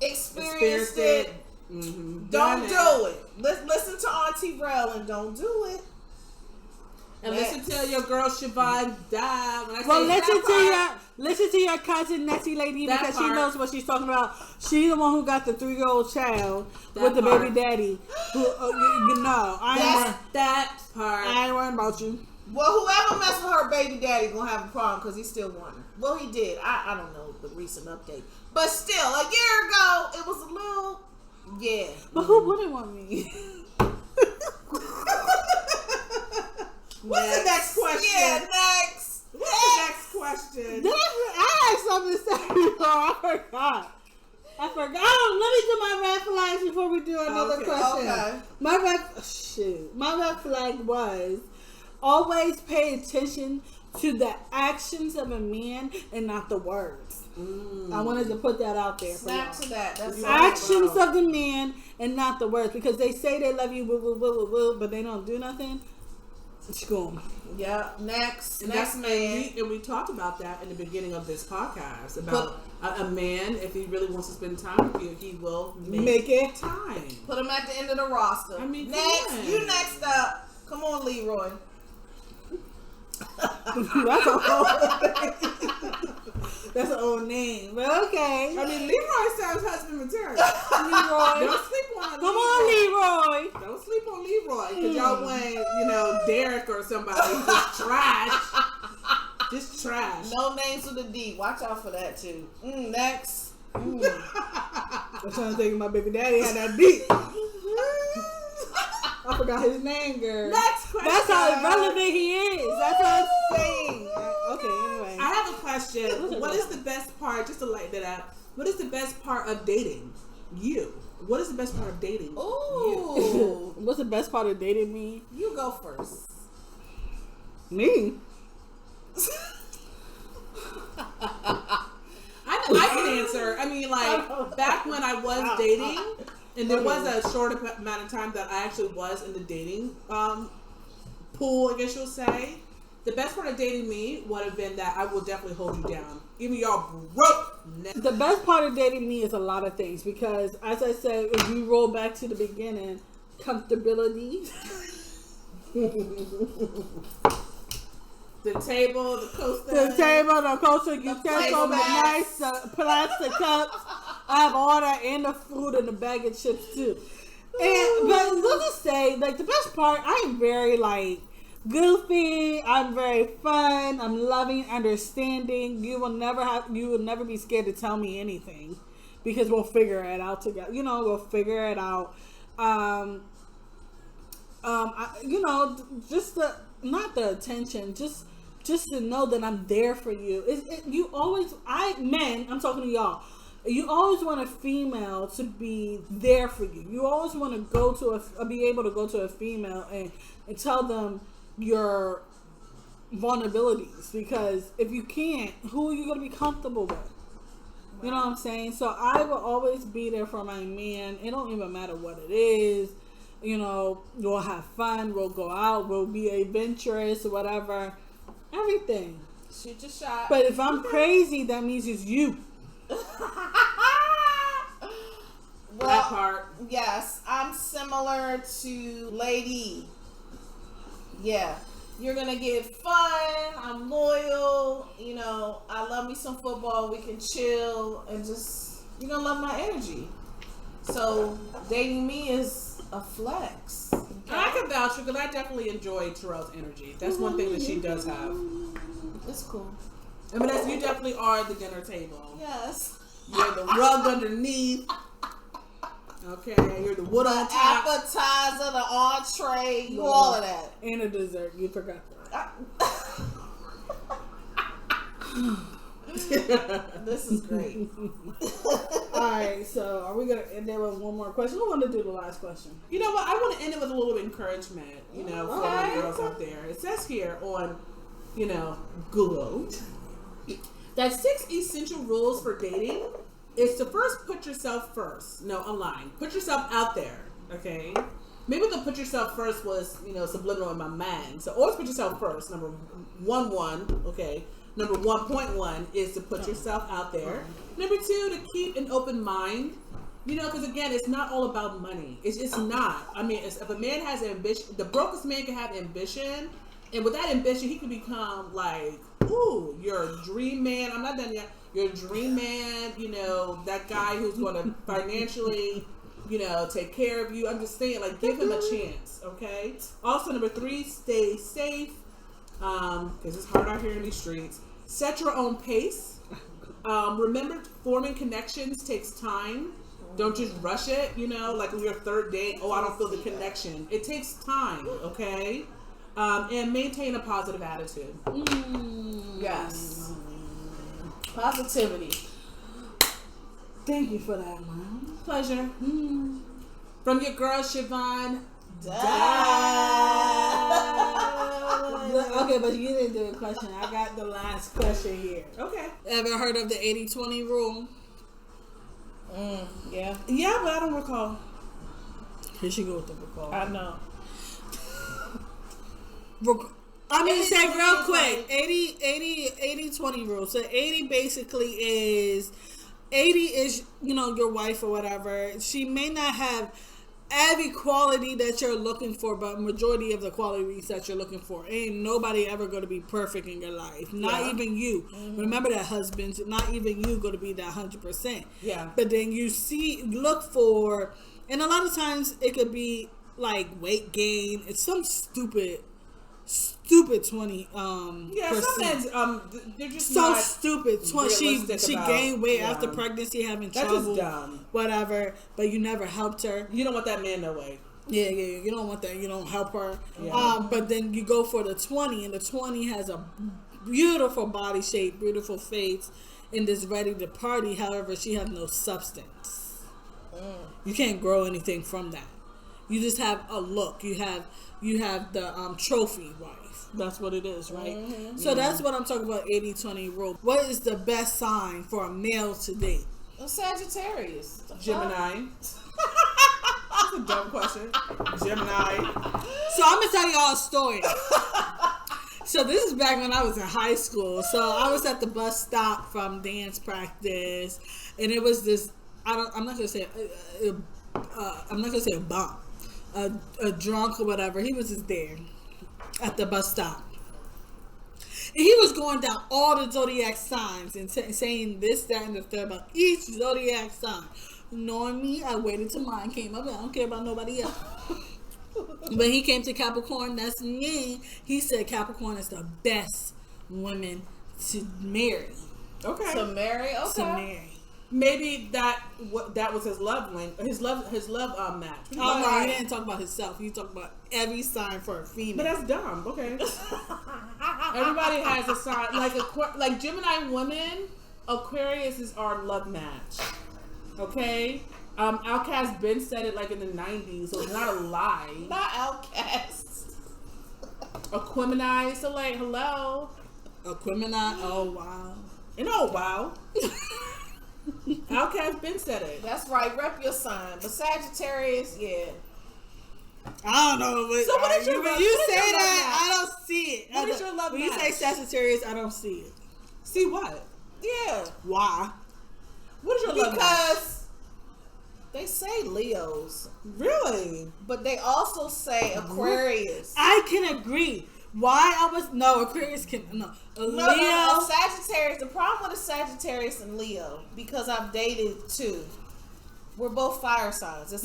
experienced it. Mm-hmm. Don't do it. Listen to Auntie Rel and don't do it. And listen to your girl Siobhan die. When I say Well, that listen to your cousin Nessie lady That because she part. knows what she's talking about. She's the one who got the 3-year-old child That with the part. baby daddy. Who you know, I that part. ain't worrying about you. Well, whoever messed with her baby daddy gonna have a problem because he's still wanting her. Well, he did. I don't know the recent update, but still, a year ago, it was a little, yeah. But who wouldn't want me? What's the next question? Yeah, next. What's the next question? Did I had something to say before. I forgot. Let me do my red flags before we do another Okay, question. okay. My red flag was always pay attention to the actions of a man and not the words. I wanted to put that out there for Snap y'all. to that. That's Actions of the man and not the words, because they say they love you, but they don't do nothing. Screw 'em. Yeah. Next And man. we talked about that in the beginning of this podcast about a man, if he really wants to spend time with you, he will Make it. time. Put him at the end of the roster. I mean, come next. on. You next up. Come on, Leroy. That's an old name, but okay. I mean, Leroy sounds husband material. Leroy. Don't sleep on Come on, Leroy. Don't sleep on Leroy because y'all want, Derek or somebody just trash. Just trash. No names with a D. Watch out for that too. Next. I'm trying to think of my baby daddy had that beat. I forgot his name, girl. Next question. That's how irrelevant he is. That's what I'm saying. Okay, anyway. I have a question. What is the best part, just to light that up, what is the best part of dating you? What is the best part of dating you? Ooh. What's the best part of dating me? You go first. Me. I can answer. I mean, like, back when I was dating, and there was a short amount of time that I actually was in the dating pool, I guess you'll say. The best part of dating me would have been that I will definitely hold you down. Even y'all broke. The best part of dating me is a lot of things because, as I said, if you roll back to the beginning, comfortability. The table, the coaster. The table, the coaster, utensil, the nice plastic cups. I have all that and the food and the bag of chips too. And but let's just say, like, the best part, I am very goofy. I'm very fun. I'm loving, understanding. You will never be scared to tell me anything because we'll figure it out together. We'll figure it out. Just not the attention, just to know that I'm there for you. I'm talking to y'all. You always want a female to be there for you. You always want to be able to go to a female and tell them your vulnerabilities, because if you can't, who are you going to be comfortable with? You know what I'm saying? So I will always be there for my man. It don't even matter what it is. We'll have fun. We'll go out. We'll be adventurous, whatever. Everything. Shoot your shot. But if I'm crazy, that means it's you. Well, That part. yes, I'm similar to Lady. Yeah. You're gonna get fun. I'm loyal. You know, I love me some football. We can chill and just, you're gonna love my energy. So dating me is a flex. And I can vouch because I definitely enjoy Terrell's energy. That's one thing that she does have. It's cool. I mean, you definitely are the dinner table. Yes. You're the rug underneath. Okay, you're the wood on top. Appetizer, the entree, you all of that. And a dessert. You forgot that. This is great. Alright, so are we going to end there with one more question? Who want to do the last question? You know what? I want to end it with a little encouragement, you know, for Okay. the girls out there. It says here on, you know, Google that 6 essential rules for dating is to first put yourself first. No, I'm lying. Put yourself out there, okay? Maybe the put yourself first was, you know, subliminal in my mind. So always put yourself first. Number 1, okay? Number 1.1 is to put yourself out there. Number 2, to keep an open mind. You know, because again, it's not all about money. It's not. I mean, if a man has ambition, the brokest man can have ambition. And with that ambition, he can become like, ooh, your dream man. I'm not done yet. Your dream man, you know, that guy who's going to financially, you know, take care of you. I'm just saying, like, give him a chance, okay? Also, number 3, stay safe. Because it's hard out here in these streets. Set your own pace. Remember, forming connections takes time. Don't just rush it, you know, like on your 3rd date. Oh, I don't feel the connection. It takes time, okay? And maintain a positive attitude. Yes. Positivity. Thank you for that, man. Pleasure. From your girl, Siobhan. Okay, but you didn't do a question. I got the last question here. Okay. Ever heard of the 80-20 rule? Yeah. Yeah, but I don't recall. Here she go with the recall. I know. I'm going to say 80, real 20. quick, 80-20 rule. So 80 basically is, 80 is, you know, your wife or whatever. She may not have every quality that you're looking for, but majority of the qualities that you're looking for. Ain't nobody ever going to be perfect in your life. Not even you. Remember that, husbands. Not even you going to be that 100%. Yeah. But then you look for, and a lot of times it could be like weight gain. It's some stupid 20 Yeah, some percent. men, they're just So not stupid. She realistic about- gained weight yeah. after pregnancy, having That's trouble, just dumb. whatever. But you never helped her. You don't want that man no way. Yeah. You don't want that. You don't help her. Yeah. But then you go for the 20, and the 20 has a beautiful body shape, beautiful face, and is ready to party. However, she has no substance. You can't grow anything from that. You just have a look. You have the trophy wife. That's what it is, right? So that's what I'm talking about, 80-20 rule. What is the best sign for a male to date? A Sagittarius. Gemini. That's a dumb question. Gemini. So I'm going to tell y'all a story. So this is back when I was in high school. So I was at the bus stop from dance practice, and it was this, I'm not going to say a bum. A drunk or whatever. He was just there at the bus stop. And he was going down all the zodiac signs and saying this, that, and the third about each zodiac sign. Knowing me, I waited till mine came up. I don't care about nobody else. When he came to Capricorn, that's me. He said Capricorn is the best woman to marry. Okay. To marry. Okay. To marry. Maybe that was his love link, his love match. Oh no, he didn't talk about himself. He talked about every sign for a female. But that's dumb. Okay. Everybody has a sign like Gemini women. Aquarius is our love match. Okay. Outkast Ben said it like in the 90s, so it's not a lie. Not Outcast. Aquemini. So like, hello. Aquemini. Oh wow. And oh wow. Outkast Ben said it. That's right. Rep your sign. But Sagittarius, yeah. I don't know. But So what is your when love- you what is say your love that, I match? don't see it. What is your love When you say match? Sagittarius, I don't see it. See what? Yeah. Why? What is your love match? Because they say Leos, Really? but they also say Aquarius. I can agree. Why I was no Aquarius can no Leo. No, Sagittarius. The problem with a Sagittarius and Leo, because I've dated two. We're both fire signs. It's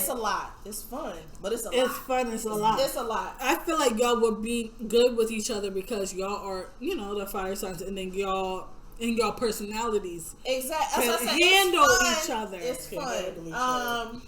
a lot. It's fun, but it's a lot. It's fun. It's a lot. It's a lot. I feel like y'all would be good with each other because y'all are, the fire signs, and then y'all and y'all personalities Exactly. can That's what I said. handle It's each other. It's Can handle each fun. other.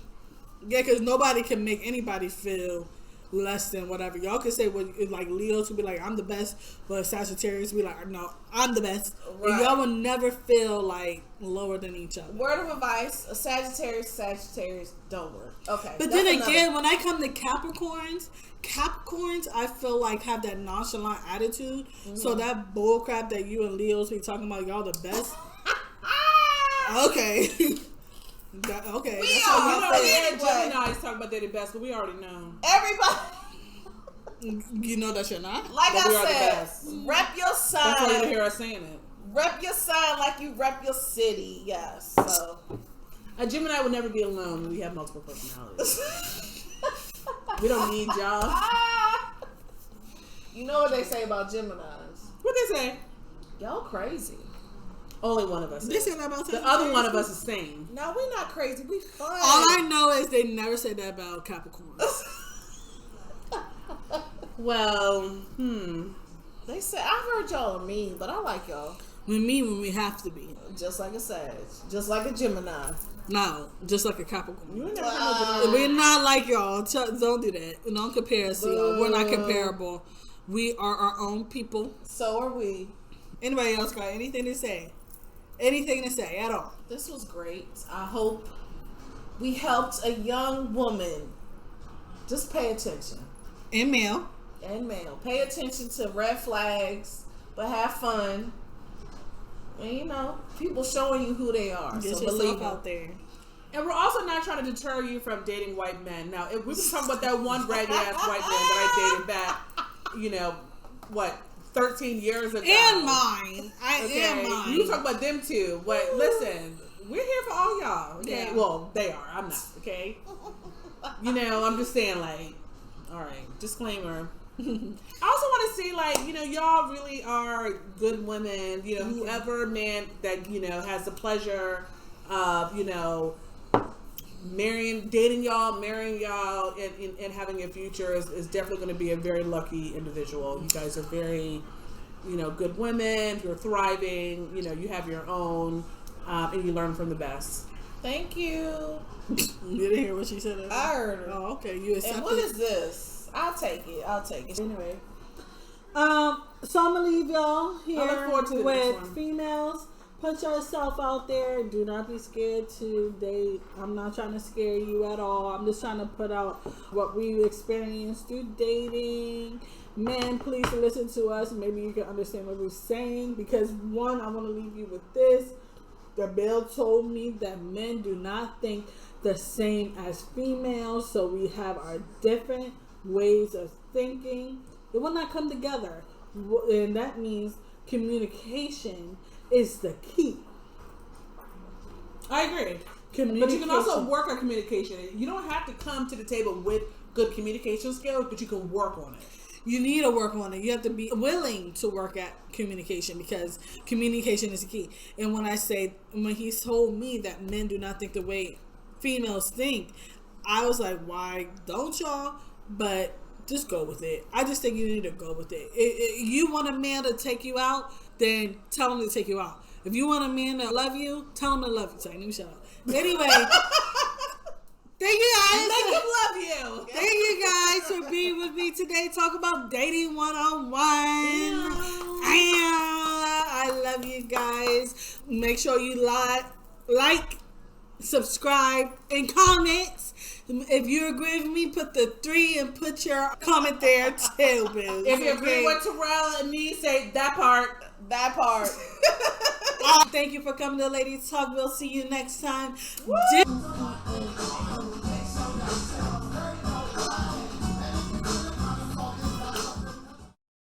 Yeah, because nobody can make anybody feel less than whatever. Y'all could say like Leos would be like, I'm the best, but Sagittarius would be like, no, I'm the best. Right. And y'all would never feel like lower than each other. Word of advice: a Sagittarius don't work. Okay. But that's then again, another- when I come to Capricorns I feel like have that nonchalant attitude. So that bull crap that you and Leos be talking about, y'all the best. Okay. Okay. We That's are. how You know, y'all me feel. and Gemini's talk about they the best, but we already know. everybody, You know that you're not? like But we are I the said, best. rep your That's why you sign. hear us saying it. Rep your sign like you rep your city. Yes. So. A Gemini would never be alone when we have multiple personalities. We don't need y'all. You know what they say about Geminis? What they say? Y'all crazy. Only one of us They is. say that about The other one of Sagittarius? us is sane. No, we're not crazy. We fun. All I know is they never say that about Capricorns. Well, They say I heard y'all are mean, but I like y'all. when we have to be. Just like a Sag, just like a Gemini. No, just like a Capricorn. you ain't never heard of We're not like y'all. Don't do that. Don't compare us to y'all. We're not comparable. We are our own people. So are we. Anybody else got anything to say? Anything to say at all? This was great. I hope we helped a young woman. Just pay attention. And male. And male. Pay attention to red flags, but have fun. And people showing you who they are. Get so yourself believe out there. And we're also not trying to deter you from dating white men. Now, if we were talking about that one ragged ass white man that I dated back, 13 years ago. And mine. And mine. You talk about them too. But listen, we're here for all y'all. Okay. Yeah. Well, they are. I'm not. Okay. I'm just saying, all right, disclaimer. I also want to see, y'all really are good women. Whoever man that has the pleasure of dating y'all, marrying y'all, and having a future is definitely going to be a very lucky individual. You guys are very, good women. You're thriving. You have your own, and you learn from the best. Thank you. You didn't hear what she said? I heard her. Oh, okay. You accepted. And what is this? I'll take it. Anyway. So I'm gonna leave y'all I here look forward to the with next one. females. Put yourself out there. Do not be scared to date. I'm not trying to scare you at all. I'm just trying to put out what we experienced through dating. Men, please listen to us. Maybe you can understand what we're saying. Because one, I want to leave you with this. The Bill told me that men do not think the same as females. So we have our different ways of thinking. It will not come together. And that means communication is the key. I agree. But you can also work on communication. You don't have to come to the table with good communication skills, but you can work on it. You need to work on it. You have to be willing to work at communication because communication is the key. And when he told me that men do not think the way females think, I was like, why don't y'all? But just go with it. I just think you need to go with it. You want a man to take you out, then tell him to take you out. If you want a man to love you, tell him to love you. Sorry, let me shut up. Anyway, thank you guys. Make him love you. Thank you guys for being with me today. Talk about dating 101. I love you guys. Make sure you like, subscribe, and comment. If you agree with me, put the 3 and put your comment there too, boo. If you agree with Terrell and me, say that part. That part. Thank you for coming to Ladies Talk. We'll see you next time.